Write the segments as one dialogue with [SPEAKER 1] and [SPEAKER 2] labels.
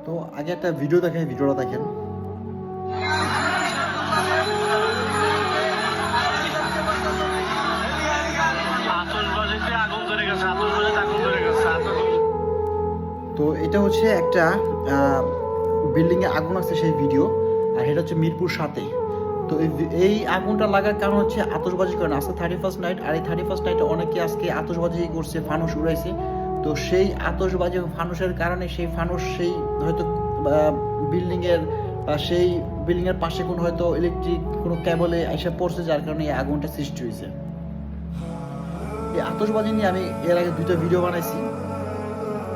[SPEAKER 1] তো আগে একটা ভিডিও দেখেন, ভিডিওটা দেখেন। তো এটা হচ্ছে একটা বিল্ডিংয়ে আগুন আছে সেই ভিডিও, আর এটা হচ্ছে মিরপুর 7-এ। তো এই আগুনটা লাগার কারণ হচ্ছে আতশবাজি কারণ আজকে 31st নাইট, আর এই 31st নাইটে অনেকে আজকে আতশবাজি করছে, ফানুস উড়াইছে। তো সেই আতশবাজি ফানুসের কারণে সেই ফানুস সেই হয়তো বিল্ডিংয়ের বা সেই বিল্ডিংয়ের পাশে কোনো হয়তো ইলেকট্রিক কোনো কেবলে এসে পড়ছে, যার কারণে এই আগুনটা সৃষ্টি হয়েছে। এই আতশবাজি নিয়ে আমি এর আগে 2টা ভিডিও বানাইছি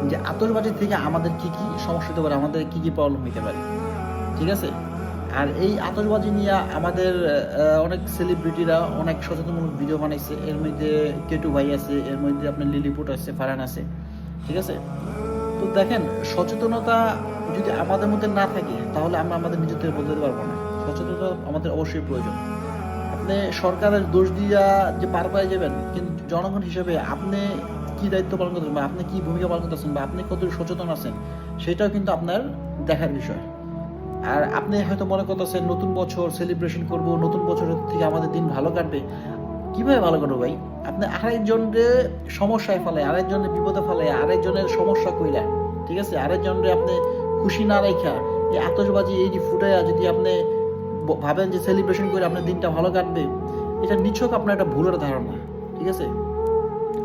[SPEAKER 1] যে আতশবাজি থেকে আমাদের কি কি সমস্যা হতে পারে, আমাদের কি কি প্রবলেম হতে পারে, ঠিক আছে। আর এই আতশবাজি নিয়ে আমাদের অনেক সেলিব্রিটিরা অনেক সচেতনমূলক ভিডিও বানাইছে। এর মধ্যে কেটু ভাই আছে, এর মধ্যে আপনার লিলিপুট আছে, ফারহান আছে, ঠিক আছে। তো দেখেন, সচেতনতা যদি আমাদের মধ্যে না থাকে তাহলে আমরা আমাদের নিজেদের বদলাতে পারবো না। সচেতনতা আমাদের অবশ্যই প্রয়োজন। আপনি সরকারের দোষ দিয়া যে পার পাই যাবেন, কিন্তু জনগণ হিসেবে আপনি কি দায়িত্ব পালন করতেছেন বা আপনি কি ভূমিকা পালন করতেছেন বা আপনি কত সচেতন আছেন, সেটাও কিন্তু আপনার দেখার বিষয়। আর আপনি হয়তো মনে করতেছেন নতুন বছর সেলিব্রেশন করব, নতুন বছরের থেকে আমাদের দিন ভালো কাটবে। কিভাবে ভালো কাটবে ভাই? আপনি আরেকজনের সমস্যায় ফেলে, আরেকজনের বিপদে ফেলে, আরেকজনের সমস্যা কইরা, ঠিক আছে, আরেকজনের আপনি খুশি না রেখা এই আতশবাজি এই যে ফুটাইয়া যদি আপনি ভাবেন যে সেলিব্রেশন করে আপনার দিনটা ভালো কাটবে, এটা নিছক আপনার একটা ভুলের ধারণা, ঠিক আছে।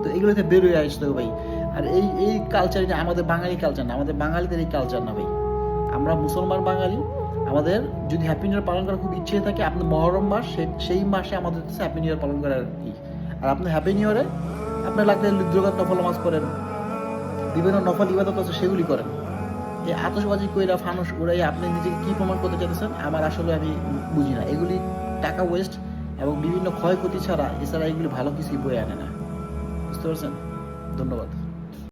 [SPEAKER 1] তো এগুলোতে বের হয়ে আসতে হবে ভাই। আর এই কালচার আমাদের বাঙালি কালচার না, আমাদের বাঙালিদের এই কালচার না ভাই। আমরা মুসলমান বাঙালি, আমাদের যদি হ্যাপি নিউ ইয়ার পালন করার খুব ইচ্ছে থাকে, আপনার মহরম মাস, সেই মাসে আমাদের হচ্ছে হ্যাপি নিউ ইয়ার পালন করার কি। আর আপনি হ্যাপি নিউ ইয়ারে আপনার লাগলে দুর্গাত নফল নামাজ করেন, বিভিন্ন নফল ইবাদত আছে সেগুলি করেন। এই আতশবাজি কইরা ফানুস উড়াই আপনি নিজেকে কি প্রমাণ করতে চাইতেছেন আমার আসলে আমি বুঝি না। এগুলি টাকা ওয়েস্ট এবং বিভিন্ন ক্ষয়ক্ষতি ছাড়া, এছাড়া এগুলি ভালো কিছুই বয়ে আনে না। বুঝতে পারছেন? ধন্যবাদ।